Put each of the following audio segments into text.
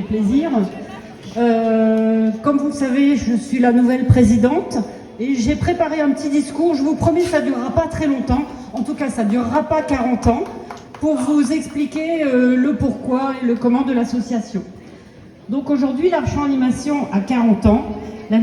plaisir. Comme vous le savez, je suis la nouvelle présidente et j'ai préparé un petit discours. Je vous promets, ça ne durera pas très longtemps. En tout cas, ça ne durera pas 40 ans pour vous expliquer le pourquoi et le comment de l'association. Donc aujourd'hui, l'Archon Animation a 40 ans. La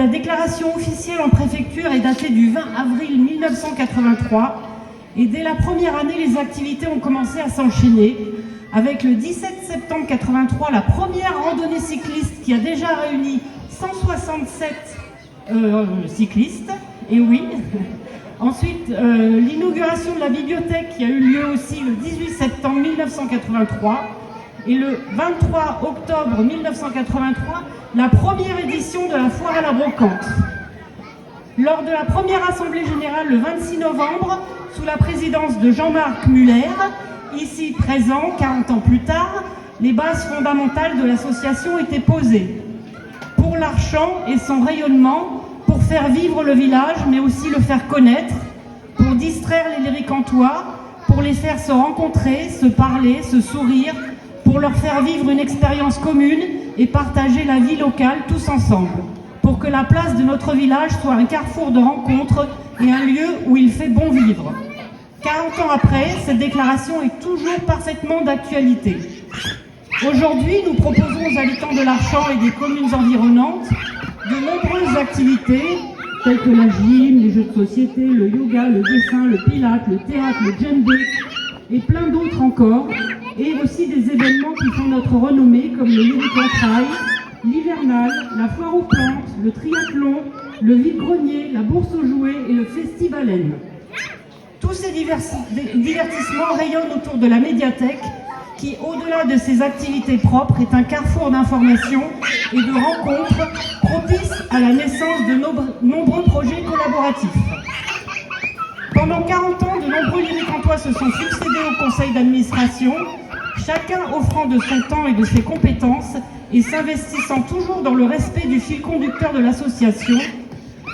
déclaration officielle en préfecture est datée du 20 avril 1983 et dès la première année, les activités ont commencé à s'enchaîner avec le 17 septembre 1983, la première randonnée cycliste qui a déjà réuni 167 cyclistes, et oui. Ensuite, l'inauguration de la bibliothèque qui a eu lieu aussi le 18 septembre 1983 et le 23 octobre 1983, la première édition de la foire à la brocante. Lors de la première assemblée générale le 26 novembre, sous la présidence de Jean-Marc Muller, ici présent 40 ans plus tard, les bases fondamentales de l'association étaient posées. Pour l'Archon et son rayonnement, pour faire vivre le village, mais aussi le faire connaître, pour distraire les Léricantois, pour les faire se rencontrer, se parler, se sourire, pour leur faire vivre une expérience commune et partager la vie locale tous ensemble, pour que la place de notre village soit un carrefour de rencontres et un lieu où il fait bon vivre. 40 ans après, cette déclaration est toujours parfaitement d'actualité. Aujourd'hui, nous proposons aux habitants de l'Archon et des communes environnantes de nombreuses activités telles que la gym, les jeux de société, le yoga, le dessin, le pilates, le théâtre, le djembé et plein d'autres encore, et aussi des événements qui font notre renommée comme le Léricon Trail, l'hivernal, la foire aux plantes, le triathlon, le vide-grenier, la bourse aux jouets et le festival-N. Tous ces divertissements rayonnent autour de la médiathèque qui, au-delà de ses activités propres, est un carrefour d'information et de rencontres propice à la naissance de nombreux projets collaboratifs. Pendant 40 ans, de nombreux Léricantois se sont succédés au conseil d'administration, chacun offrant de son temps et de ses compétences et s'investissant toujours dans le respect du fil conducteur de l'association.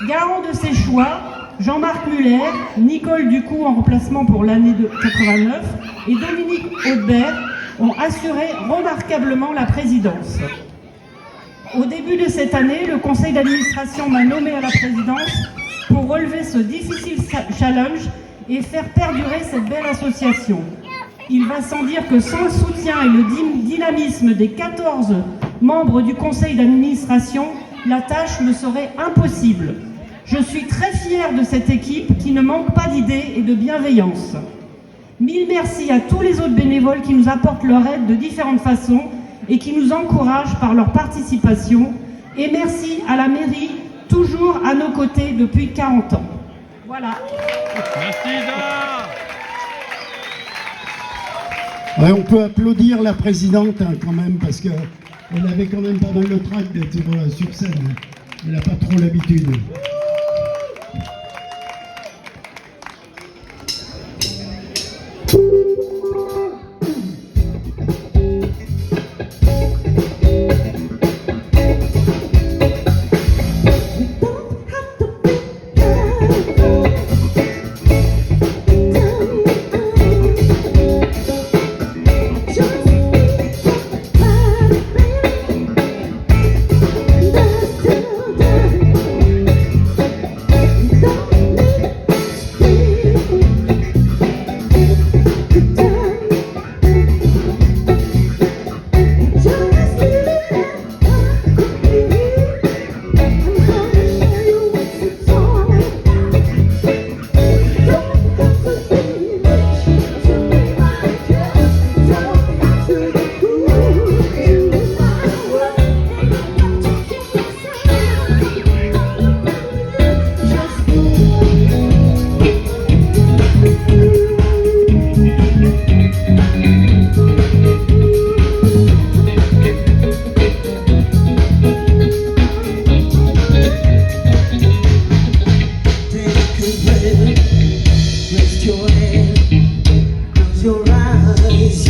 Garant de ses choix, Jean-Marc Muller, Nicole Ducou en remplacement pour l'année 89 et Dominique Audebert ont assuré remarquablement la présidence. Au début de cette année, le conseil d'administration m'a nommé à la présidence pour relever ce difficile challenge et faire perdurer cette belle association. Il va sans dire que sans le soutien et le dynamisme des 14 membres du conseil d'administration, la tâche me serait impossible. Je suis très fière de cette équipe qui ne manque pas d'idées et de bienveillance. Mille merci à tous les autres bénévoles qui nous apportent leur aide de différentes façons et qui nous encouragent par leur participation. Et merci à la mairie, toujours à nos côtés depuis 40 ans. Voilà. Merci Ida. Ouais, on peut applaudir la présidente quand même, parce qu'elle avait quand même pas mal le trac d'être sur scène. Elle n'a pas trop l'habitude. Rest your hand, close your eyes,